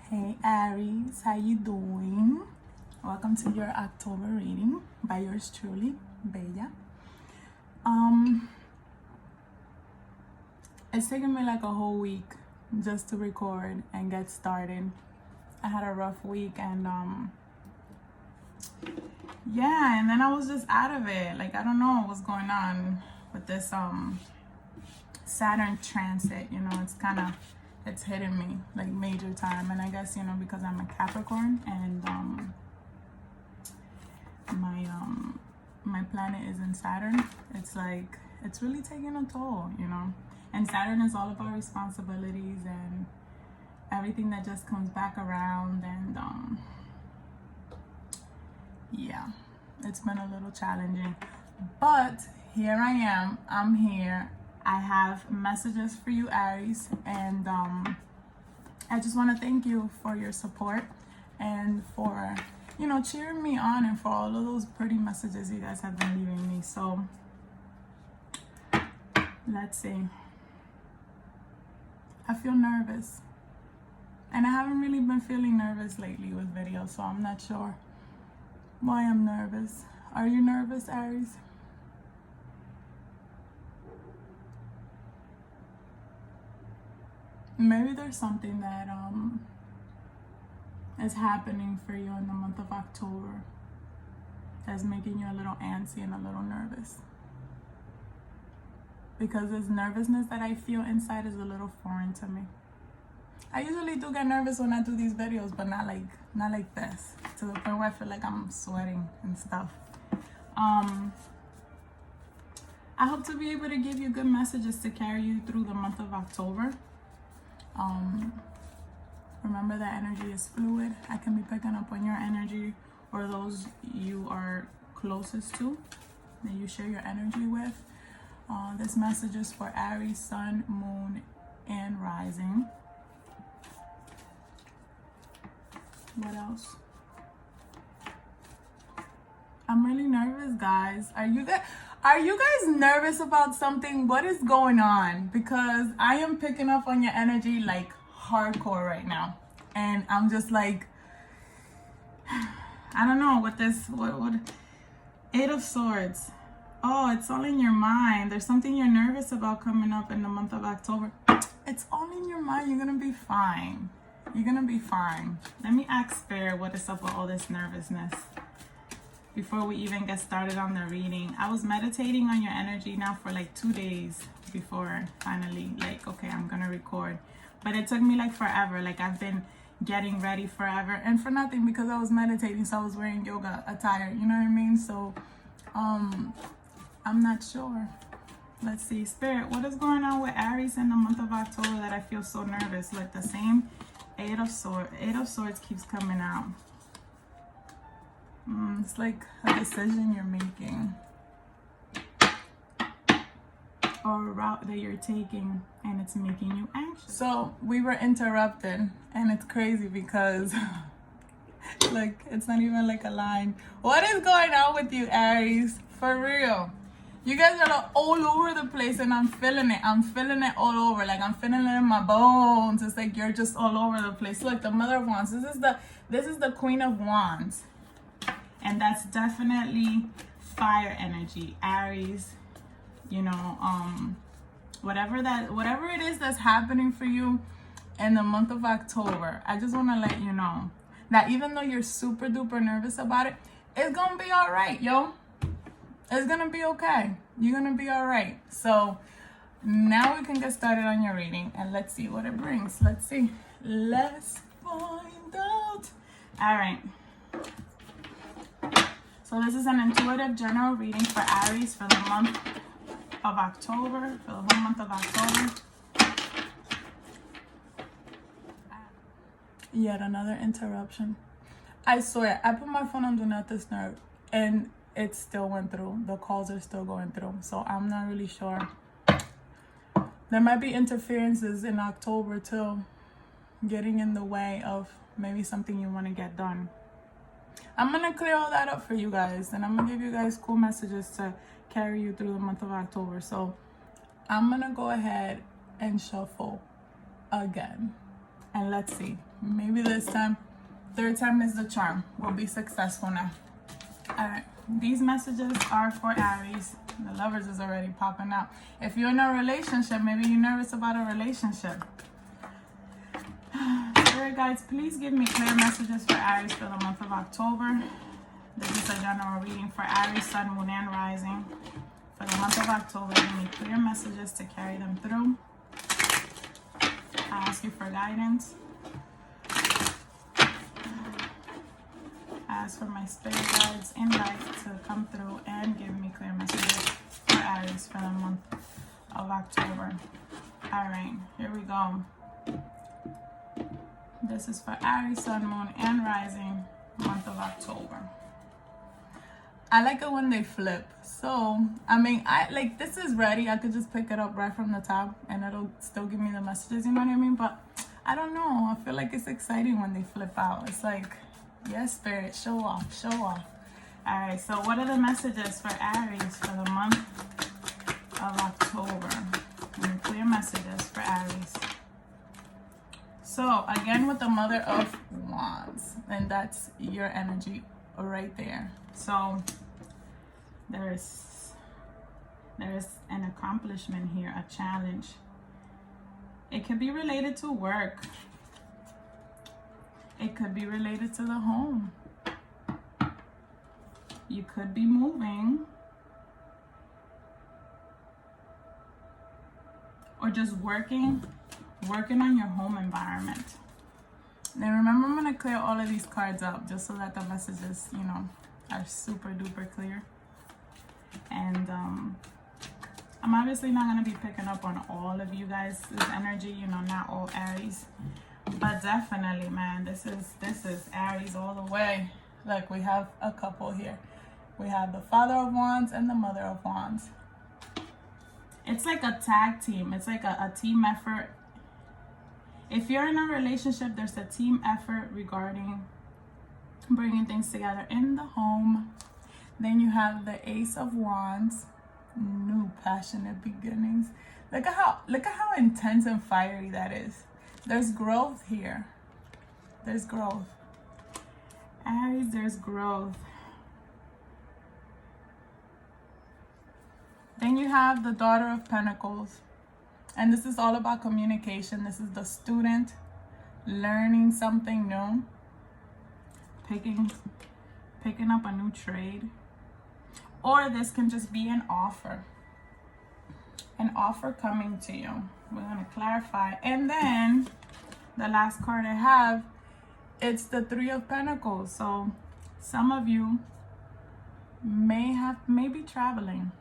Hey Aries, how you doing? Welcome to your October reading by yours truly, Bella. It's taken me like a whole week just to record and get started. I had a rough week and yeah, and then I was just out of it. Like I don't know what's going on with this Saturn transit, you know, it's hitting me like major time. And I guess, you know, because I'm a Capricorn and my planet is in Saturn, it's like it's really taking a toll, you know. And Saturn is all about responsibilities and everything that just comes back around. And yeah, it's been a little challenging, but here I am. I'm here. I have messages for you, Aries, and I just want to thank you for your support and for, you know, cheering me on and for all of those pretty messages you guys have been leaving me. So let's see. I feel nervous, and I haven't really been feeling nervous lately with videos, so I'm not sure why I'm nervous. Are you nervous, Aries? Maybe there's something that is happening for you in the month of October that's making you a little antsy and a little nervous. Because this nervousness that I feel inside is a little foreign to me. I usually do get nervous when I do these videos, but not like this, to the point where I feel like I'm sweating and stuff. I hope to be able to give you good messages to carry you through the month of October. Remember that energy is fluid. I can be picking up on your energy or those you are closest to, that you share your energy with. This message is for Aries, Sun, Moon, and Rising. What else? I'm really nervous, guys. Are you guys nervous about something? What is going on? Because I am picking up on your energy like hardcore right now, and I'm just like, I don't know what this, what Eight of Swords. Oh, it's all in your mind. There's something you're nervous about coming up in the month of October. It's all in your mind. You're gonna be fine. You're gonna be fine. Let me ask Spirit what is up with all this nervousness before we even get started on the reading. I was meditating on your energy now for like 2 days before finally, like, okay, I'm gonna record. But it took me like forever. Like I've been getting ready forever, and for nothing, because I was meditating, so I was wearing yoga attire, you know what I mean? So I'm not sure. Let's see. Spirit, what is going on with Aries in the month of October that I feel so nervous? Like the same Eight of Swords keeps coming out. It's like a decision you're making, or a route that you're taking, and it's making you anxious. So we were interrupted, and it's crazy because like it's not even like a line. What is going on with you, Aries? For real. You guys are like all over the place, and I'm feeling it. I'm feeling it all over. Like I'm feeling it in my bones. It's like you're just all over the place. Look, the Mother of Wands. This is the Queen of Wands. And that's definitely fire energy, Aries. You know, whatever it is that's happening for you in the month of October, I just want to let you know that even though you're super duper nervous about it, it's gonna be all right, yo. It's gonna be okay. You're gonna be all right. So now we can get started on your reading, and let's see what it brings. Let's see. Let's find out. All right. So this is an intuitive general reading for Aries for the month of October, for the whole month of October. Yet another interruption. I swear, I put my phone on Do Not Disturb, and it still went through. The calls are still going through, so I'm not really sure. There might be interferences in October too, getting in the way of maybe something you want to get done. I'm gonna clear all that up for you guys, and I'm gonna give you guys cool messages to carry you through the month of October. So I'm gonna go ahead and shuffle again. And let's see, maybe this time, third time is the charm. We'll be successful now. All right, these messages are for Aries. The Lovers is already popping out. If you're in a relationship, maybe you're nervous about a relationship. Spirit guides, please give me clear messages for Aries for the month of October. This is a general reading for Aries, Sun, Moon, and Rising. For the month of October, give me clear messages to carry them through. I ask you for guidance. I ask for my spirit guides and light to come through and give me clear messages for Aries for the month of October. All right, here we go. This is for Aries, Sun, Moon, and Rising, month of October. I like it when they flip. So, I mean, this is ready. I could just pick it up right from the top and it'll still give me the messages, you know what I mean? But I don't know. I feel like it's exciting when they flip out. It's like, yes, Spirit, show off, show off. All right, so what are the messages for Aries for the month of October? And clear messages for Aries. So, again with the Mother of Wands, and that's your energy right there. So there's an accomplishment here, a challenge. It could be related to work. It could be related to the home. You could be moving. Or just working on your home environment. Now remember, I'm going to clear all of these cards up just so that the messages, you know, are super duper clear. And I'm obviously not going to be picking up on all of you guys' energy, you know, not all Aries. But definitely, man, this is Aries all the way. Look, we have a couple here. We have the Father of Wands and the Mother of Wands. It's like a tag team. It's like a team effort. If you're in a relationship, there's a team effort regarding bringing things together in the home. Then you have the Ace of Wands, new passionate beginnings. Look at how intense and fiery that is. There's growth here. There's growth. Aries, there's growth. Then you have the Daughter of Pentacles. And this is all about communication. This is the student learning something new. Picking up a new trade. Or this can just be an offer. An offer coming to you. We're going to clarify. And then the last card I have, it's the Three of Pentacles. So some of you may be traveling.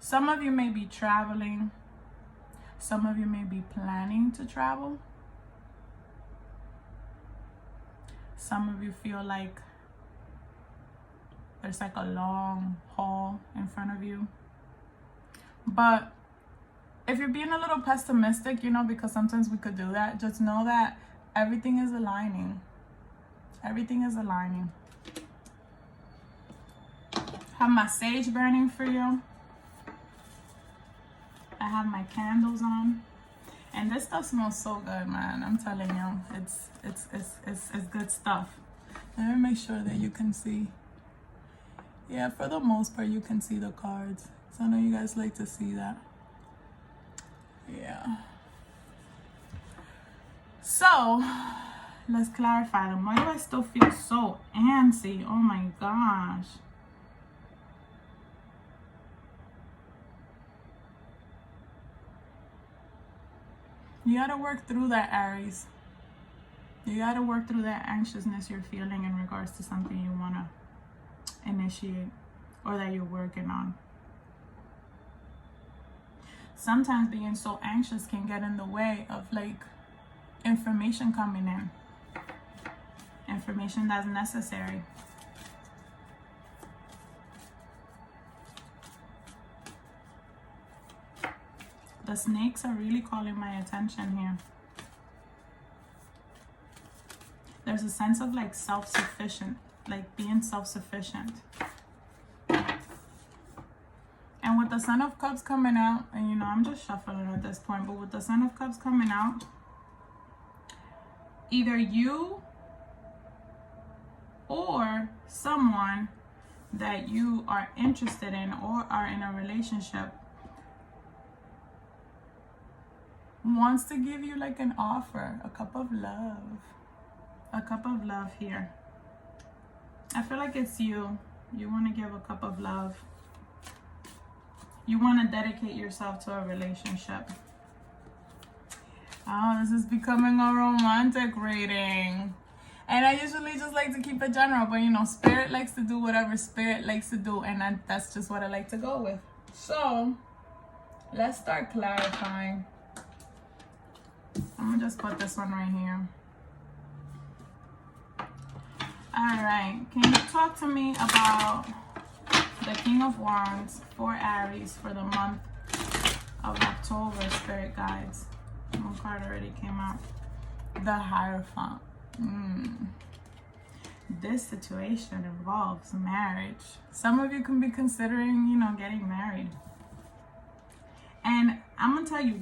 Some of you may be traveling. Some of you may be planning to travel. Some of you feel like there's like a long haul in front of you. But if you're being a little pessimistic, you know, because sometimes we could do that, just know that everything is aligning. Everything is aligning. Have my sage burning for you. I have my candles on. And this stuff smells so good, man. I'm telling you, it's good stuff. Let me make sure that you can see. Yeah, for the most part, you can see the cards. So I know you guys like to see that. Yeah. So, let's clarify them. Why do I still feel so antsy? Oh my gosh. You gotta work through that, Aries. You gotta work through that anxiousness you're feeling in regards to something you wanna initiate or that you're working on. Sometimes being so anxious can get in the way of like information coming in. Information that's necessary. The snakes are really calling my attention here. There's a sense of like self-sufficient, like being self-sufficient. And with the Son of Cups coming out, and you know, I'm just shuffling at this point, but with the Son of Cups coming out, either you or someone that you are interested in or are in a relationship wants to give you like an offer, a cup of love. A cup of love here. I feel like it's you. You want to give a cup of love. You want to dedicate yourself to a relationship. Oh, this is becoming a romantic reading. And I usually just like to keep it general, but you know, Spirit likes to do whatever Spirit likes to do, and that's just what I like to go with. So, let's start clarifying. I'm gonna just put this one right here. Alright, can you talk to me about the King of Wands for Aries for the month of October, Spirit Guides? One card already came out. The Hierophant. This situation involves marriage. Some of you can be considering, you know, getting married. And I'm going to tell you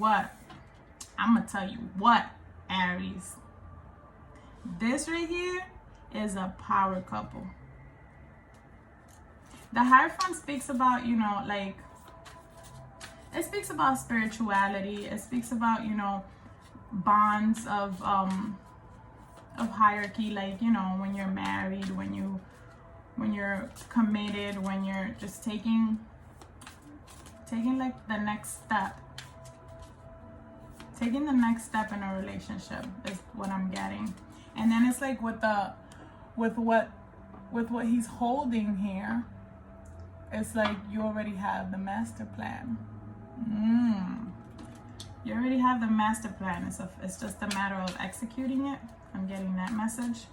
what, Aries. This right here is a power couple. The Hierophant speaks about, you know, like, it speaks about spirituality. It speaks about, you know, bonds of hierarchy, like, you know, when you're married, when you're committed, when you're just taking like the next step. Taking the next step in a relationship is what I'm getting. And then it's like with what he's holding here, it's like you already have the master plan. You already have the master plan. It's just a matter of executing it. I'm getting that message.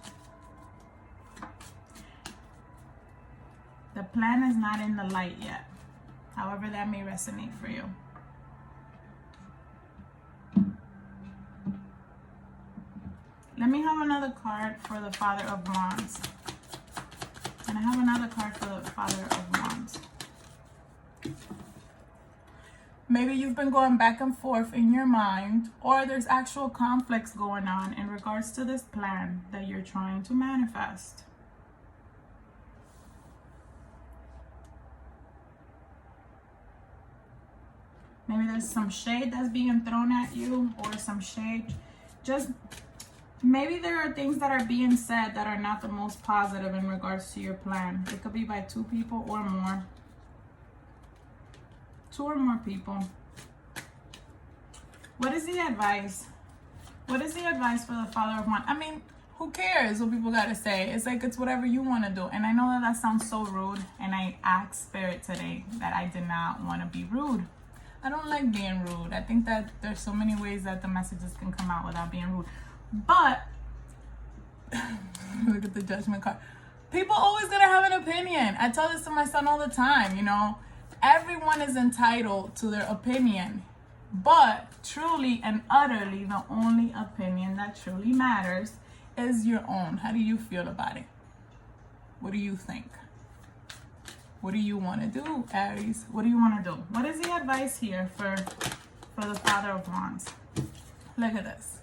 The plan is not in the light yet. However, that may resonate for you. Let me have another card for the Father of Wands. And I have another card for the Father of Wands. Maybe you've been going back and forth in your mind, or there's actual conflicts going on in regards to this plan that you're trying to manifest. Maybe there's some shade that's being thrown at you, or some shade. Just maybe there are things that are being said that are not the most positive in regards to your plan. It could be by 2 people or more. 2 or more people. What is the advice? What is the advice for the Father of Wands? I mean, who cares what people got to say? It's like, it's whatever you want to do. And I know that that sounds so rude. And I asked Spirit today that I did not want to be rude. I don't like being rude. I think that there's so many ways that the messages can come out without being rude. But, look at the Judgment card. People always gonna have an opinion. I tell this to my son all the time, you know. Everyone is entitled to their opinion. But truly and utterly, the only opinion that truly matters is your own. How do you feel about it? What do you think? What do you want to do, Aries? What do you want to do? What is the advice here for the Father of Wands? Look at this.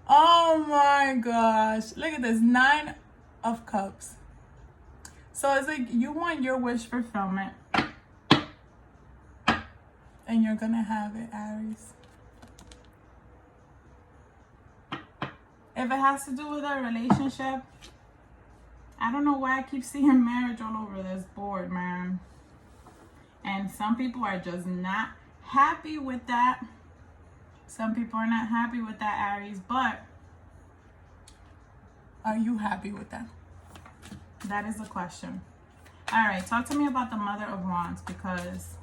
Oh my gosh. Look at this. 9 of Cups. So it's like you want your wish fulfillment. And you're going to have it, Aries. If it has to do with a relationship, I don't know why I keep seeing marriage all over this board, man. And some people are just not happy with that. Some people are not happy with that, Aries. But are you happy with that? That is the question. All right, talk to me about the Mother of Wands, because,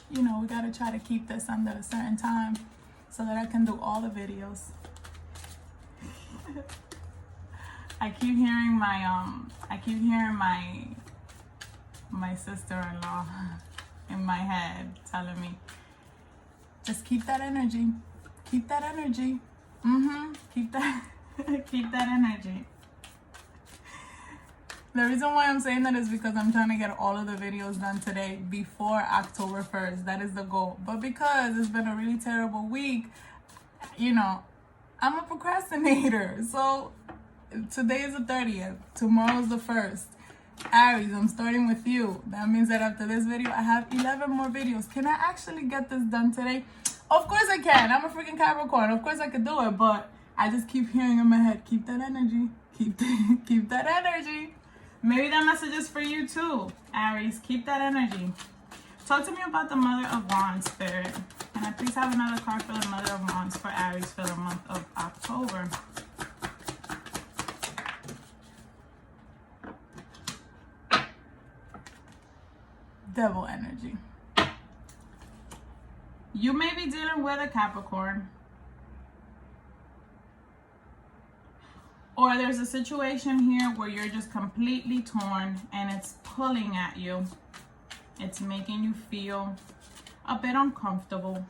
you know, we got to try to keep this under a certain time so that I can do all the videos. I keep hearing my sister-in-law in my head telling me, just keep that energy. Keep that energy. Keep that keep that energy. The reason why I'm saying that is because I'm trying to get all of the videos done today before October 1st. That is the goal. But because it's been a really terrible week, you know, I'm a procrastinator. So today is the 30th. Tomorrow is the 1st. Aries, I'm starting with you. That means that after this video, I have 11 more videos. Can I actually get this done today? Of course I can. I'm a freaking Capricorn. Of course I could do it, but I just keep hearing in my head, keep that energy. Keep that energy. Maybe that message is for you too, Aries. Keep that energy. Talk to me about the Mother of Wands, Spirit. Can I please have another card for the Mother of Wands for Aries for the month of October? Devil energy. You may be dealing with a Capricorn. Or there's a situation here where you're just completely torn and it's pulling at you. It's making you feel a bit uncomfortable.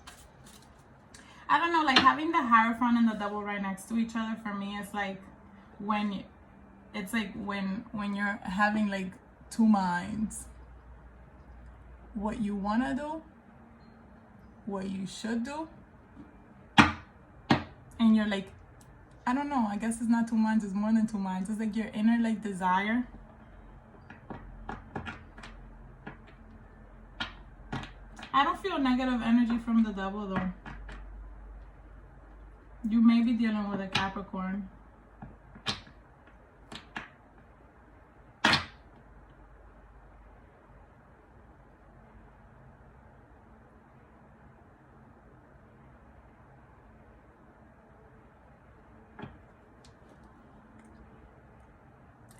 I don't know, like having the Hierophant and the Devil right next to each other for me is like when you're having like two minds. What you want to do, what you should do, and you're like, I don't know, I guess it's not two minds, it's more than two minds. It's like your inner like desire. I don't feel negative energy from the Devil though. You may be dealing with a Capricorn.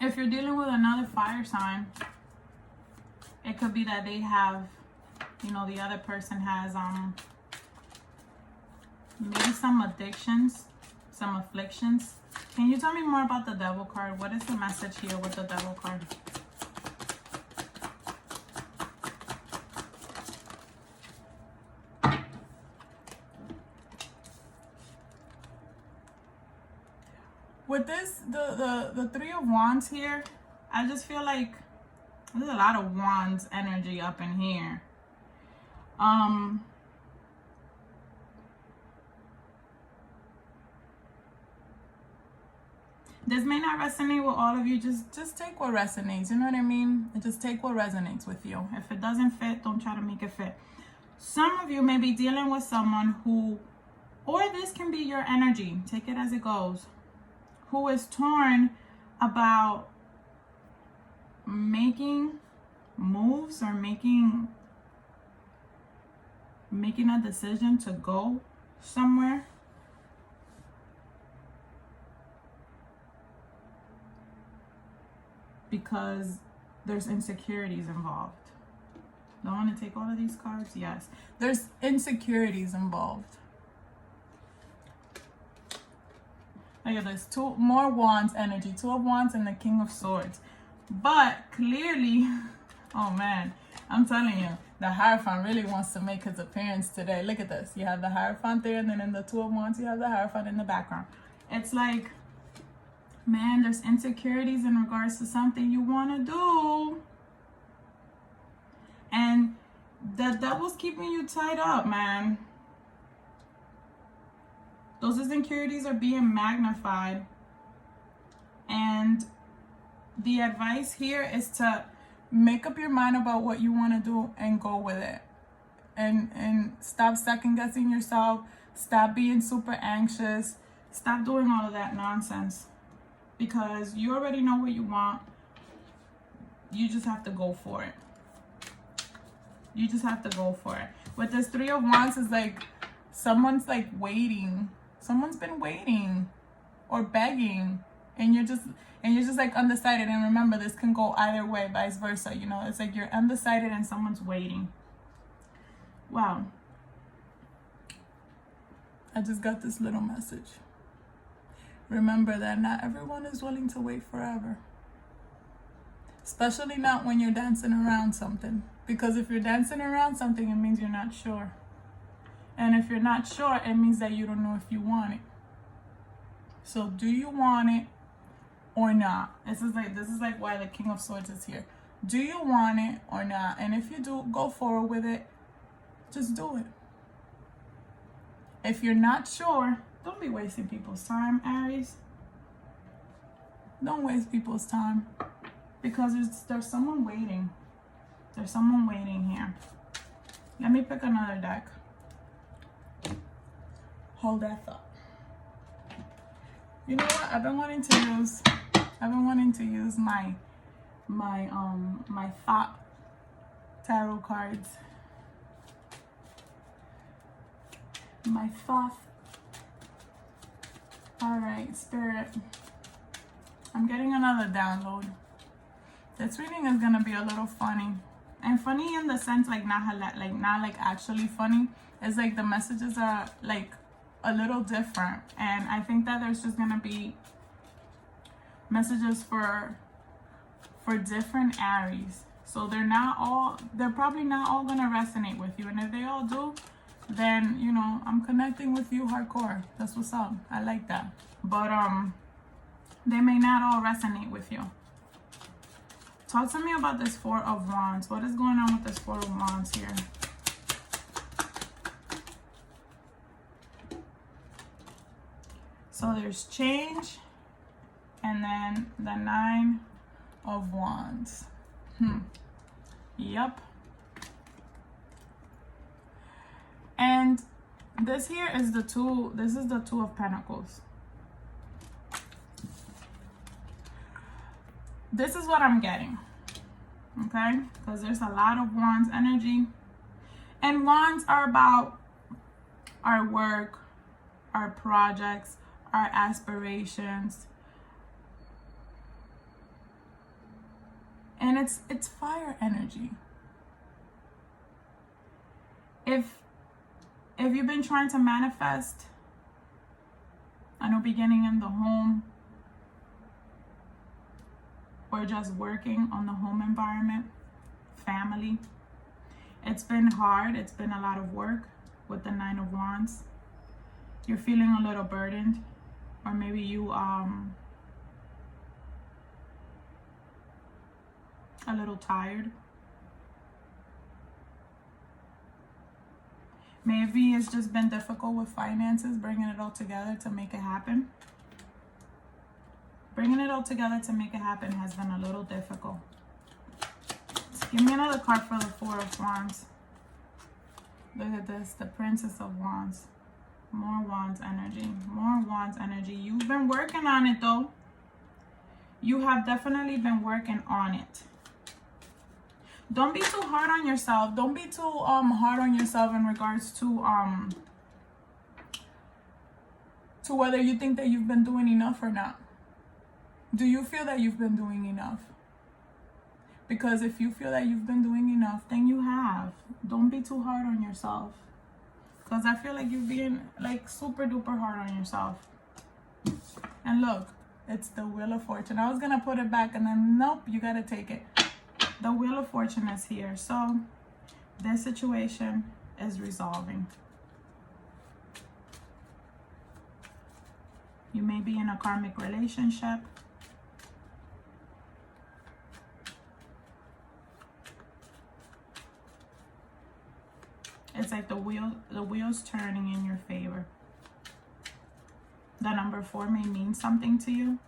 If you're dealing with another fire sign, it could be that they have, you know, the other person has maybe some addictions, some afflictions. Can you tell me more about the Devil card? What is the message here with the Devil card? With this, the Three of Wands here, I just feel like there's a lot of Wands energy up in here. This may not resonate with all of you. Just take what resonates. You know what I mean? Just take what resonates with you. If it doesn't fit, don't try to make it fit. Some of you may be dealing with someone who, or this can be your energy, take it as it goes, who is torn about making moves or making a decision to go somewhere. Because there's insecurities involved. Do I want to take all of these cards? Yes. There's insecurities involved. Look at this. Two more Wands energy. Two of Wands and the King of Swords. But clearly, oh man, I'm telling you, the Hierophant really wants to make his appearance today. Look at this. You have the Hierophant there, and then in the Two of Wands, you have the Hierophant in the background. It's like, man, there's insecurities in regards to something you want to do. And the Devil's keeping you tied up, man. Those insecurities are being magnified. And the advice here is to make up your mind about what you want to do and go with it. And stop second guessing yourself. Stop being super anxious. Stop doing all of that nonsense. Because you already know what you want. You just have to go for it. You just have to go for it. With this Three of Wands, is like someone's like waiting. Someone's been waiting or begging, and you're just like undecided. And remember, this can go either way, vice versa. You know, it's like you're undecided and someone's waiting. Wow. I just got this little message. Remember that not everyone is willing to wait forever. Especially not when you're dancing around something. Because if you're dancing around something, it means you're not sure. And if you're not sure, it means that you don't know if you want it. So do you want it or not? This is like why the King of Swords is here. Do you want it or not? And if you do, go forward with it. Just do it. if you're not sure, don't be wasting people's time, Aries. Don't waste people's time, because there's someone waiting. There's someone waiting here. Let me pick another deck. Hold that thought. You know what? I've been wanting to use my thought tarot cards. My thought. All right, Spirit. I'm getting another download. This reading is gonna be a little funny, and funny in the sense like not like actually funny. It's like the messages are like a little different, and I think that there's just gonna be messages for different Aries. So they're probably not all gonna resonate with you, and if they all do, then you know I'm connecting with you hardcore. That's what's up. I like that. But they may not all resonate with you. Talk to me about this Four of Wands. What is going on with this Four of Wands here? So there's change, and then the Nine of Wands. Yep. And this here is the Two of Pentacles. This is what I'm getting, okay? Because there's a lot of Wands energy. And Wands are about our work, our projects, our aspirations. And it's fire energy. If you've been trying to manifest a new beginning in the home, or just working on the home environment, family, it's been hard. It's been a lot of work with the Nine of Wands. You're feeling a little burdened, or maybe you a little tired. Maybe it's just been difficult with finances, bringing it all together to make it happen. Bringing it all together to make it happen has been a little difficult. So give me another card for the Four of Wands. Look at this, the Princess of Wands. More Wands energy, more Wands energy. You've been working on it though. You have definitely been working on it. Don't be too hard on yourself. Don't be too hard on yourself in regards to whether you think that you've been doing enough or not. Do you feel that you've been doing enough? Because if you feel that you've been doing enough, then you have. Don't be too hard on yourself. Because I feel like you're being like super duper hard on yourself. And look, it's the Wheel of Fortune. I was going to put it back and then nope, you got to take it. The Wheel of Fortune is here. So this situation is resolving. You may be in a karmic relationship. It's like the wheel's turning in your favor. The number 4 may mean something to you.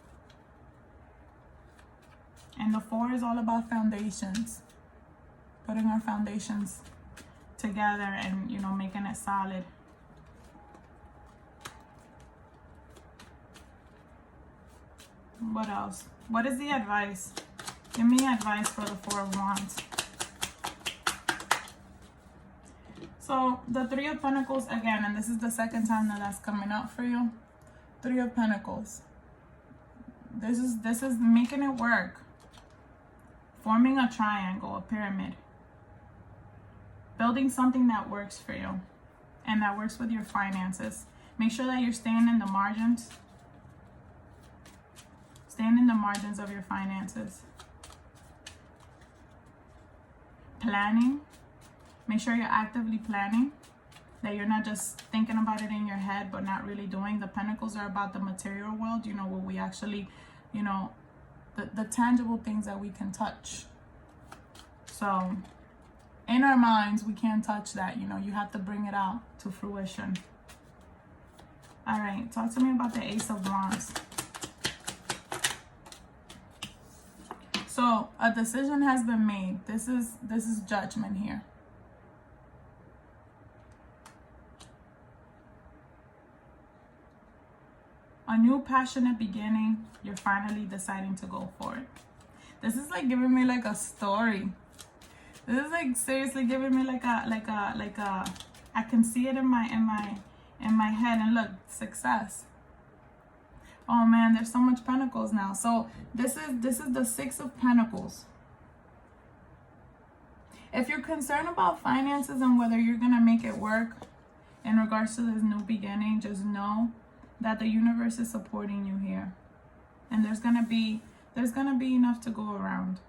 And the 4 is all about foundations. Putting our foundations together and, you know, making it solid. What else? What is the advice? Give me advice for the Four of Wands. So the Three of Pentacles again, and this is the second time that that's coming up for you. Three of Pentacles. This is making it work. Forming a triangle, a pyramid. Building something that works for you and that works with your finances. Make sure that you're staying in the margins. Staying in the margins of your finances. Planning. Make sure you're actively planning. That you're not just thinking about it in your head but not really doing. The Pentacles are about the material world. You know, where we actually, you know, the tangible things that we can touch. So in our minds, we can't touch that. You know, you have to bring it out to fruition. All right, talk to me about the Ace of Wands. So a decision has been made. This is judgment here. A new passionate beginning. You're finally deciding to go for it. This is like giving me like a story. This is like seriously giving me like a I can see it in my head, and look, success. Oh man, there's so much pentacles now. So this is the Six of Pentacles. If you're concerned about finances and whether you're gonna make it work in regards to this new beginning, just know that the universe is supporting you here, and there's gonna be enough to go around.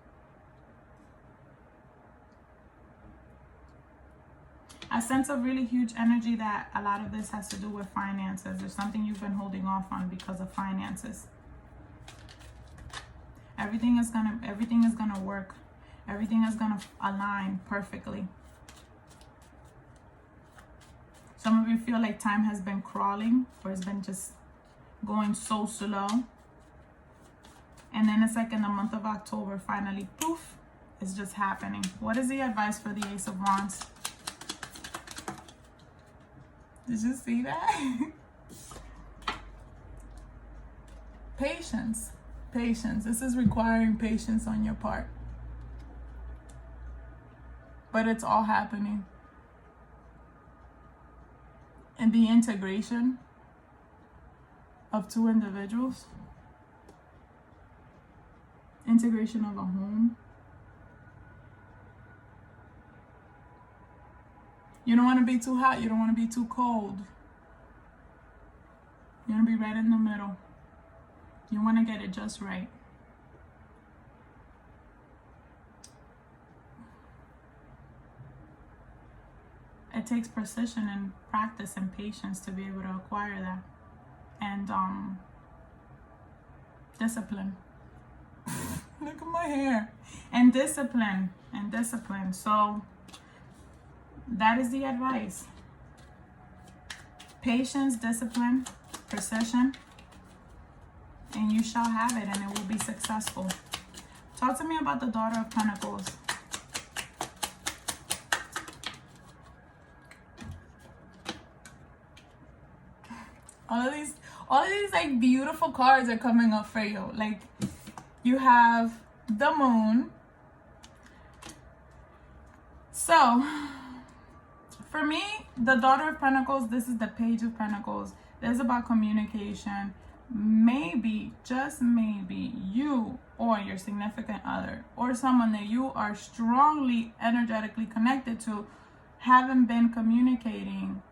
I sense a really huge energy that a lot of this has to do with finances. There's something you've been holding off on because of finances. Everything is gonna work. Everything is gonna align perfectly. Some of you feel like time has been crawling, or it's been just going so slow. And then it's like in the month of October, finally, poof, it's just happening. What is the advice for the Ace of Wands? Did you see that? Patience. Patience. This is requiring patience on your part. But it's all happening. And the integration of two individuals. Integration of a home. You don't want to be too hot. You don't want to be too cold. You want to be right in the middle. You want to get it just right. It takes precision and practice and patience to be able to acquire that. And discipline. Look at my hair. And discipline. And discipline. So that is the advice. Patience, discipline, precision, and you shall have it, and it will be successful. Talk to me about the Daughter of Pentacles. All of these like beautiful cards are coming up for you. Like, you have the Moon. So for me, the Daughter of Pentacles, this is the Page of Pentacles. This is about communication. Maybe, just maybe, you or your significant other or someone that you are strongly energetically connected to haven't been communicating,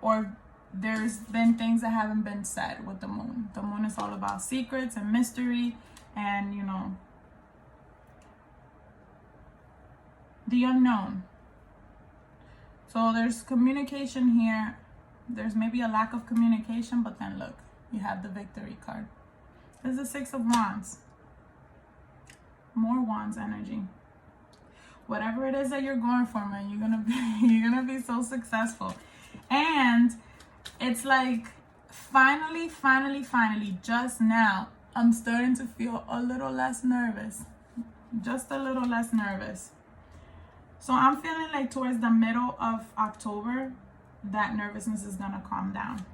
or there's been things that haven't been said with the Moon. The Moon is all about secrets and mystery and, you know, the unknown. So there's communication here. There's maybe a lack of communication, but then look, you have the Victory card. This is the Six of Wands. More Wands energy. Whatever it is that you're going for, man, you're gonna be so successful. And it's like finally, just now, I'm starting to feel a little less nervous. Just a little less nervous. So I'm feeling like towards the middle of October, that nervousness is gonna calm down.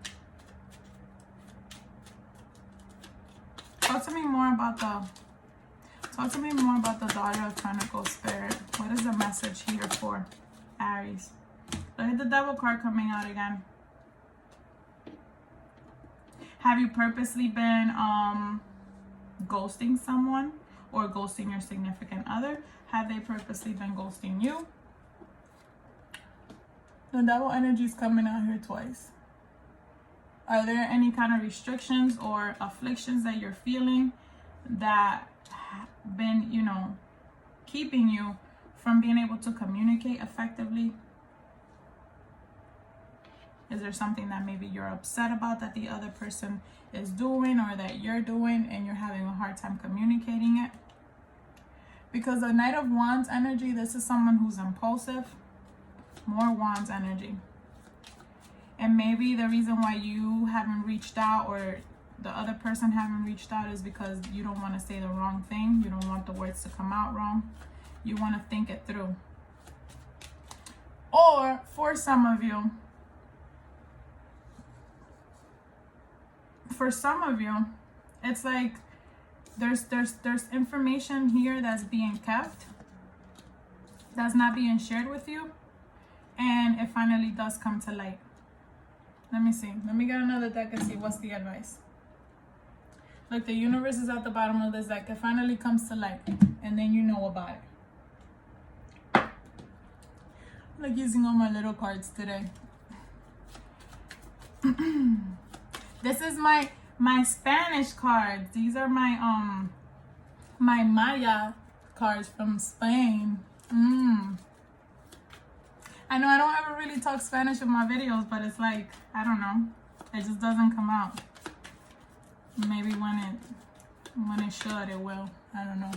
Talk to me more about the Daughter of Pentacles, Spirit. What is the message here for Aries? Look at the Devil card coming out again. Have you purposely been ghosting someone or ghosting your significant other? Have they purposely been ghosting you? The Devil energy is coming out here twice. Are there any kind of restrictions or afflictions that you're feeling that have been, you know, keeping you from being able to communicate effectively? Is there something that maybe you're upset about that the other person is doing or that you're doing and you're having a hard time communicating it? Because the Knight of Wands energy, this is someone who's impulsive. More Wands energy. And maybe the reason why you haven't reached out, or the other person haven't reached out, is because you don't want to say the wrong thing. You don't want the words to come out wrong. You want to think it through. Or for some of you, it's like there's information here that's being kept, that's not being shared with you, and it finally does come to light. Let me see. Let me get another deck and see what's the advice. Look, the universe is at the bottom of this deck. It finally comes to light, and then you know about it. I'm like using all my little cards today. This is my Spanish cards. These are my my Maya cards from Spain. I know I don't ever really talk Spanish in my videos, but it's like, I don't know, it just doesn't come out. Maybe when it should, it will. I don't know.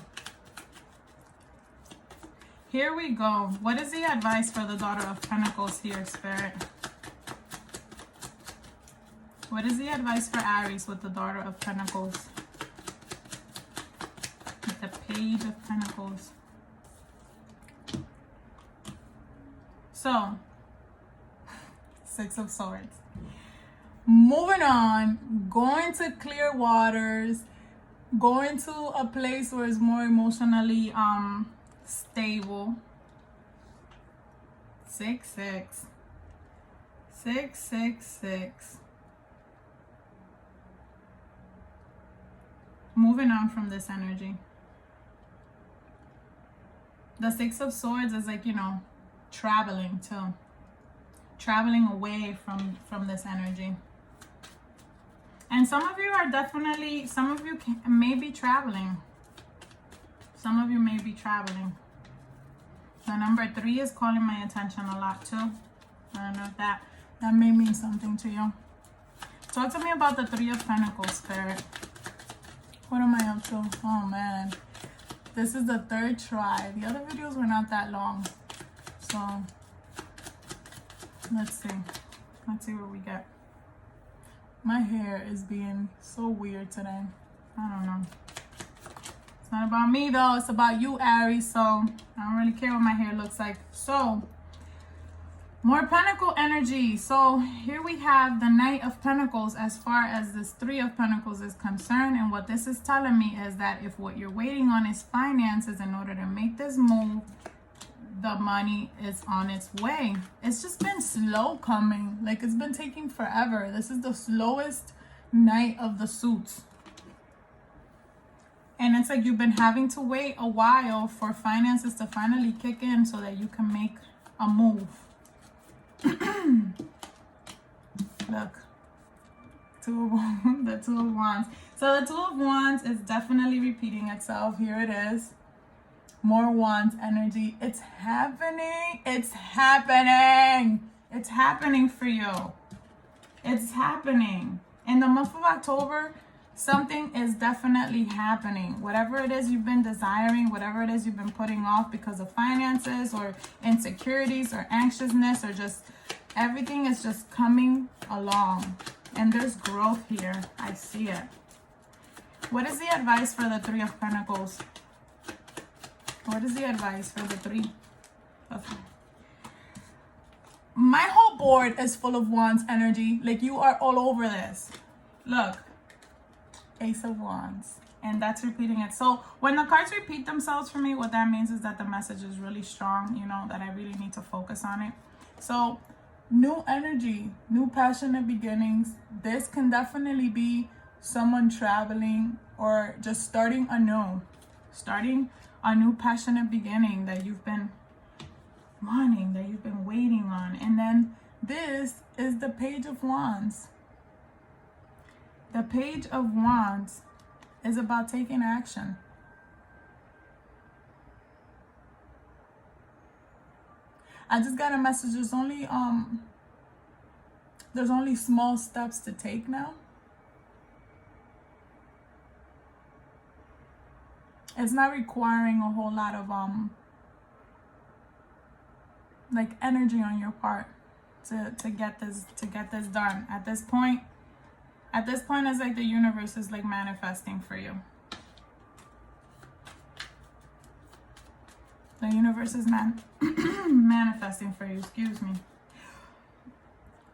Here we go. What is the advice for the Daughter of Pentacles here, Spirit? What is the advice for Aries with the Daughter of Pentacles? With the Page of Pentacles. So, Six of Swords. Moving on, going to clear waters, going to a place where it's more emotionally stable. 6-6. 6-6-6. Moving on from this energy. The Six of Swords is like, you know, traveling too. Traveling away from this energy. And some of you are definitely, some of you may be traveling. Some of you may be traveling. The number 3 is calling my attention a lot too. I don't know if that may mean something to you. Talk to me about the 3 of Pentacles, Spirit. What am I up to? Oh man. This is the 3rd try. The other videos were not that long. So let's see. Let's see what we get. My hair is being so weird today. I don't know. It's not about me though. It's about you, Aries. So I don't really care what my hair looks like. So more Pentacle energy. So here we have the Knight of Pentacles as far as this 3 of Pentacles is concerned. And what this is telling me is that if what you're waiting on is finances in order to make this move, the money is on its way. It's just been slow coming. Like, it's been taking forever. This is the slowest Knight of the Suits. And it's like you've been having to wait a while for finances to finally kick in so that you can make a move. Look. The 2 of Wands. So the 2 of Wands is definitely repeating itself. Here it is. More Wands energy. It's happening. It's happening. It's happening for you. It's happening. In the month of October, something is definitely happening. Whatever it is you've been desiring, whatever it is you've been putting off because of finances or insecurities or anxiousness, or just everything is just coming along. And there's growth here. I see it. What is the advice for the 3 of Pentacles? What is the advice for the 3 of... My whole board is full of Wands energy. Like, you are all over this. Look. Ace of Wands. And that's repeating it. So when the cards repeat themselves for me, what that means is that the message is really strong. You know, that I really need to focus on it. So new energy, new passionate beginnings. This can definitely be someone traveling or just starting anew. Starting a new passionate beginning that you've been wanting, that you've been waiting on. And then this is the Page of Wands. The Page of Wands is about taking action. I just got a message. There's only small steps to take now. It's not requiring a whole lot of like energy on your part. to get this done. At this point, it's like the universe is like manifesting for you. The universe is manifesting for you, excuse me.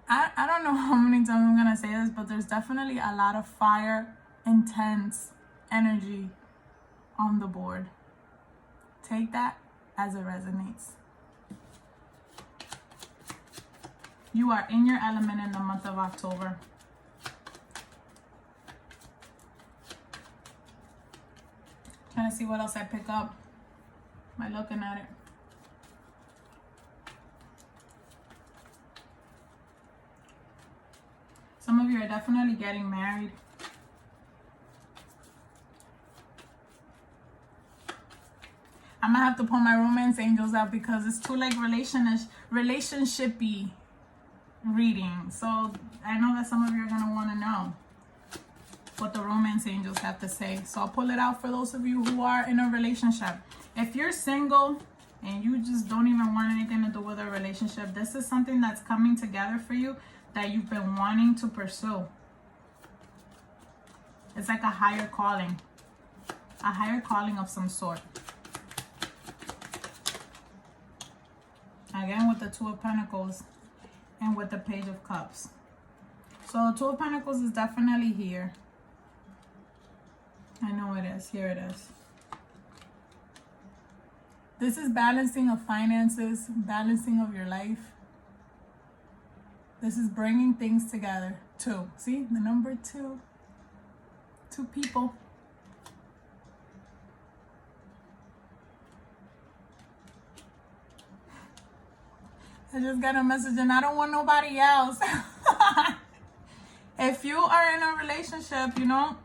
I don't know how many times I'm gonna say this, but there's definitely a lot of fire, intense energy on the board. Take that as it resonates. You are in your element in the month of October. Trying to see what else I pick up by looking at it. Some of you are definitely getting married. I'm gonna have to pull my romance angels out because it's too like relationship-y reading. So I know that some of you are gonna want to know what the romance angels have to say. So I'll pull it out for those of you who are in a relationship. If you're single and you just don't even want anything to do with a relationship, this is something that's coming together for you that you've been wanting to pursue. It's like a higher calling of some sort. Again, with the Two of Pentacles and with the Page of Cups. So the Two of Pentacles is definitely here. I know it is. Here it is. This is balancing of finances, balancing of your life. This is bringing things together. Two. See? The number two. Two people. I just got a message and I don't want nobody else. If you are in a relationship, you know,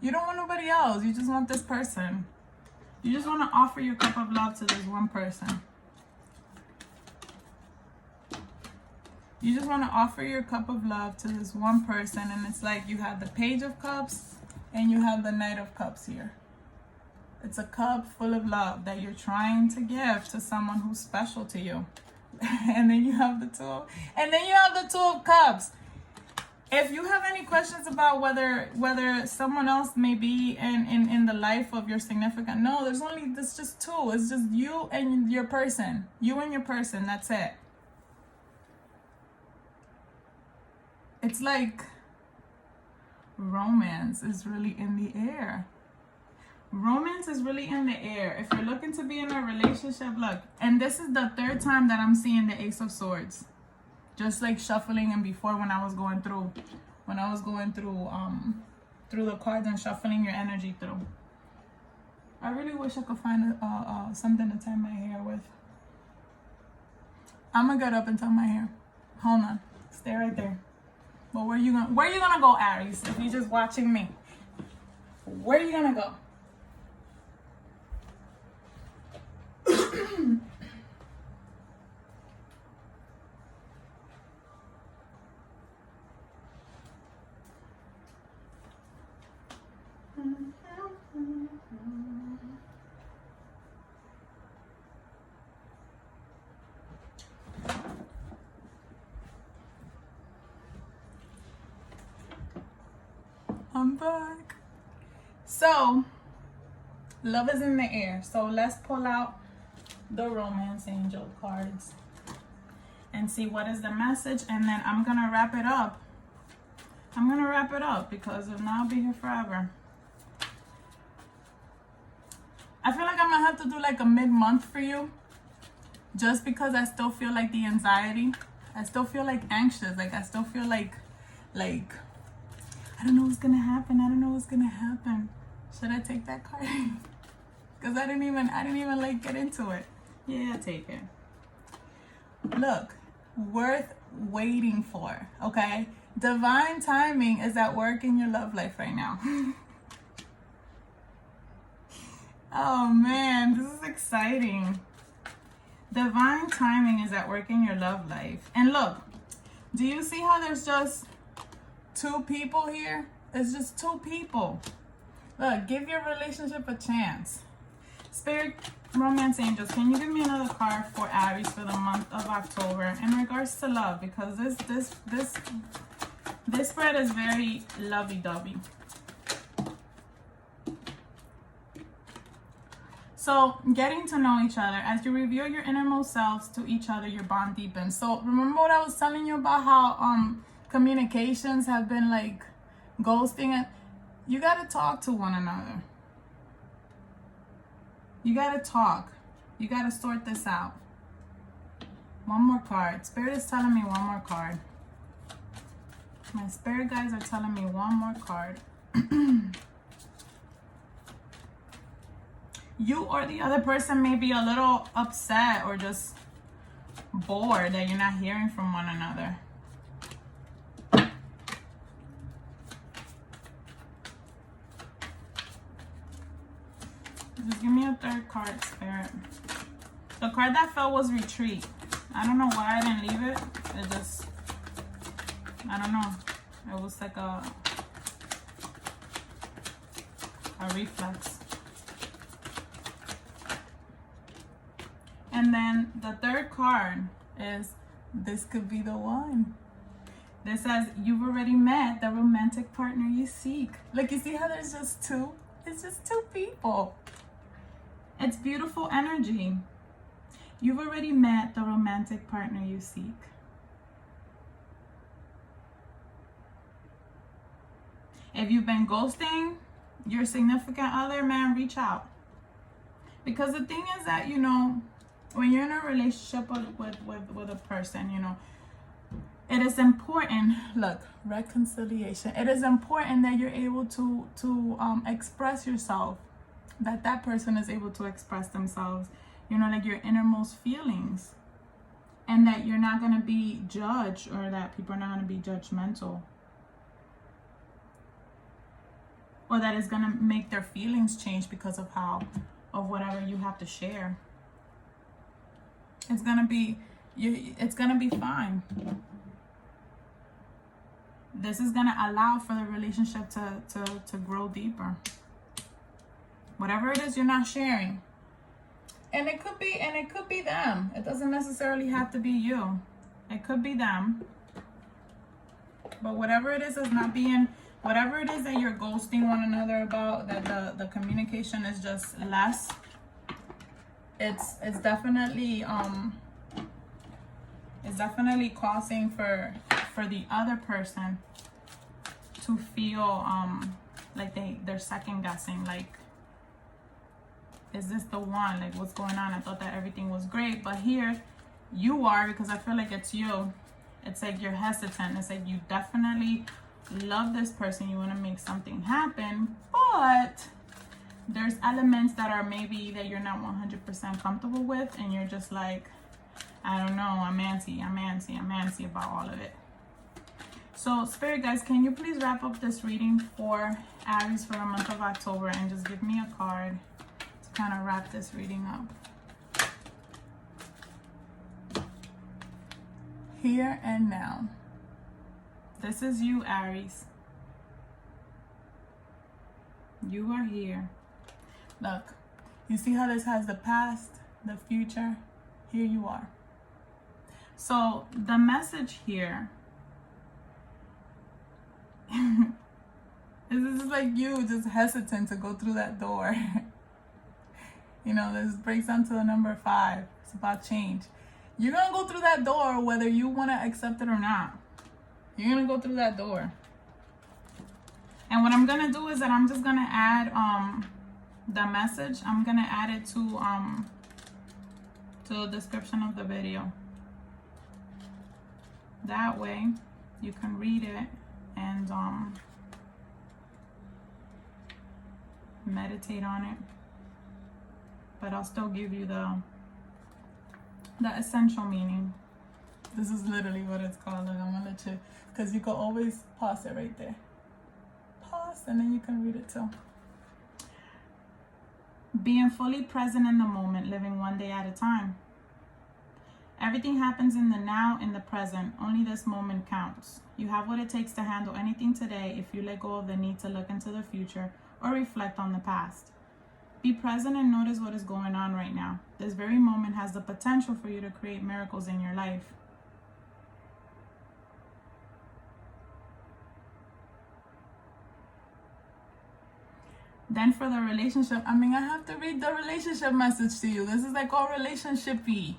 you don't want nobody else. You just want this person. You just want to offer your cup of love to this one person. You just want to offer your cup of love to this one person. And it's like you have the Page of Cups and you have the Knight of Cups here. It's a cup full of love that you're trying to give to someone who's special to you. And then you have the Two of Cups. If you have any questions about whether someone else may be in the life of your significant, no, there's just two. It's just you and your person. You and your person, that's it. It's like romance is really in the air. Romance is really in the air. If you're looking to be in a relationship, look, and this is the third time that I'm seeing the Ace of Swords. Just like shuffling and before when I was going through through the cards and shuffling your energy through. I really wish I could find something to tie my hair with. I'm gonna get up and tie my hair. Hold on. Stay right there. But where you gonna go, Aries? If you're just watching me, where are you gonna go? I'm back. So, love is in the air. So let's pull out the romance angel cards and see what is the message, and then I'm gonna wrap it up. Because if not, I'll be here forever. I feel like I'm gonna have to do like a mid-month for you, just because I still feel like the anxiety. I still feel like anxious. Like I still feel like I don't know what's gonna happen. Should I take that card? Because I didn't even like get into it. Yeah, take it. Look, worth waiting for, okay? Divine timing is at work in your love life right now. Oh man, this is exciting. Divine timing is at work in your love life. And look, do you see how there's just two people here? It's just two people. Look, give your relationship a chance. Spirit, Romance angels, can you give me another card for Aries for the month of October in regards to love? Because this spread is very lovey-dovey. So, getting to know each other. As you reveal your innermost selves to each other, your bond deepens. So, remember what I was telling you about how communications have been like ghosting? You got to talk to one another. You got to talk. You got to sort this out. One more card. Spirit is telling me one more card. My spirit guides are telling me one more card. You or the other person may be a little upset or just bored that you're not hearing from one another. Just give me a third card, Spirit. The card that fell was retreat. I don't know why I didn't leave it. It just, I don't know. It was like a reflex. And then the third card is, this could be the one. This says, you've already met the romantic partner you seek. Like, you see how there's just two? It's just two people. It's beautiful energy. You've already met the romantic partner you seek. If you've been ghosting your significant other, man, reach out. Because the thing is that, you know, when you're in a relationship with a person, you know, it is important, look, reconciliation. It is important that you're able to express yourself, that that person is able to express themselves, you know, like your innermost feelings, and that you're not going to be judged, or that people are not going to be judgmental, or that it's going to make their feelings change because of whatever you have to share. It's gonna be fine. This is gonna allow for the relationship to grow deeper. Whatever it is you're not sharing. And it could be them. It doesn't necessarily have to be you. It could be them. But whatever it is not being, whatever it is that you're ghosting one another about, that the communication is just less. It's definitely causing for the other person to feel like they're second guessing, like, is this the one? Like, what's going on? I thought that everything was great, but here you are, because I feel like it's you. It's like you're hesitant. It's like you definitely love this person. You want to make something happen, but there's elements that are maybe that you're not 100% comfortable with, and you're just like, I don't know, I'm antsy about all of it. So, Spirit guys, can you please wrap up this reading for Aries for the month of October, and just give me a card to kind of wrap this reading up. Here and now. This is you, Aries. You are here. Look, you see how this has the past, the future? Here you are. So the message here is like you just hesitant to go through that door. You know, this breaks down to the number 5. It's about change. You're going to go through that door whether you want to accept it or not. You're going to go through that door. And what I'm going to do is that I'm just going to add the message. I'm going to add it to the description of the video. That way you can read it and meditate on it. But I'll still give you the essential meaning. This is literally what it's called. Like, I'm gonna let you, because you can always pause it right there. Pause, and then you can read it too. Being fully present in the moment, living one day at a time. Everything happens in the now, in the present. Only this moment counts. You have what it takes to handle anything today if you let go of the need to look into the future or reflect on the past. Be present and notice what is going on right now. This very moment has the potential for you to create miracles in your life. Then for the relationship, I have to read the relationship message to you. This is like all relationship-y.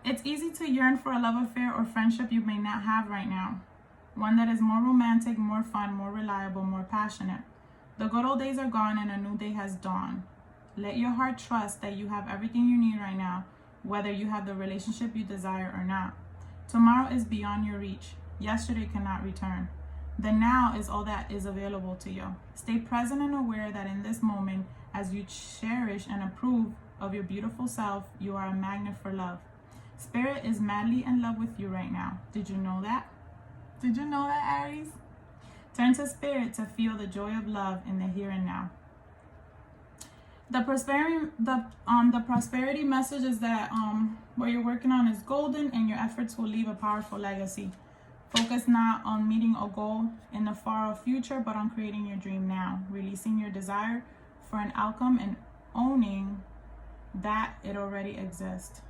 It's easy to yearn for a love affair or friendship you may not have right now. One that is more romantic, more fun, more reliable, more passionate. The good old days are gone and a new day has dawned. Let your heart trust that you have everything you need right now, whether you have the relationship you desire or not. Tomorrow is beyond your reach. Yesterday cannot return. The now is all that is available to you. Stay present and aware that in this moment, as you cherish and approve of your beautiful self, you are a magnet for love. Spirit is madly in love with you right now. Did you know that? Did you know that, Aries? Turn to Spirit to feel the joy of love in the here and now. The prosperity message is that what you're working on is golden and your efforts will leave a powerful legacy. Focus not on meeting a goal in the far-off future, but on creating your dream now, releasing your desire for an outcome and owning that it already exists.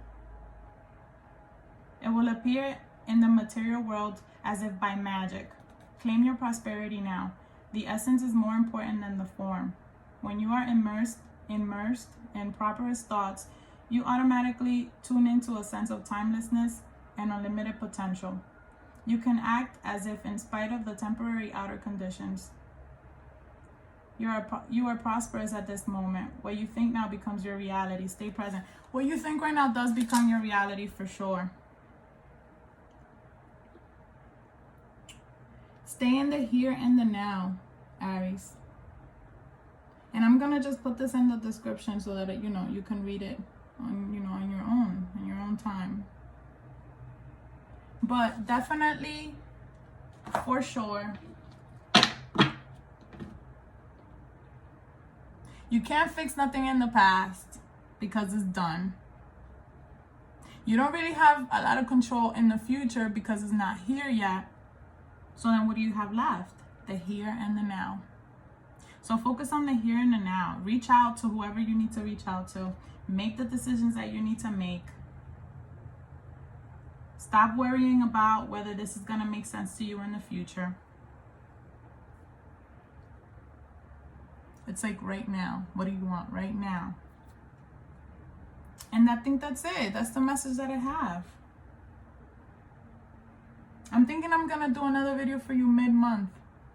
It will appear in the material world as if by magic. Claim your prosperity now. The essence is more important than the form. When you are immersed in properest thoughts, you automatically tune into a sense of timelessness and unlimited potential. You can act as if in spite of the temporary outer conditions. You are prosperous at this moment. What you think now becomes your reality. Stay present. What you think right now does become your reality for sure. Stay in the here and the now, Aries. And I'm gonna just put this in the description so that you can read it on your own time. But definitely, for sure, you can't fix nothing in the past because it's done. You don't really have a lot of control in the future because it's not here yet. So then what do you have left? The here and the now. So focus on the here and the now. Reach out to whoever you need to reach out to. Make the decisions that you need to make. Stop worrying about whether this is going to make sense to you in the future. It's like right now. What do you want right now? And I think that's it. That's the message that I have. I'm thinking I'm going to do another video for you mid-month.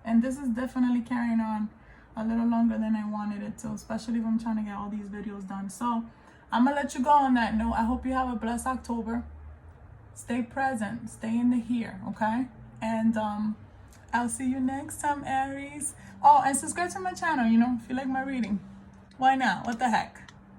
And this is definitely carrying on a little longer than I wanted it to, especially if I'm trying to get all these videos done. So I'm going to let you go on that note. I hope you have a blessed October. Stay present. Stay in the here, okay? And I'll see you next time, Aries. Oh, and subscribe to my channel, if you like my reading. Why not? What the heck?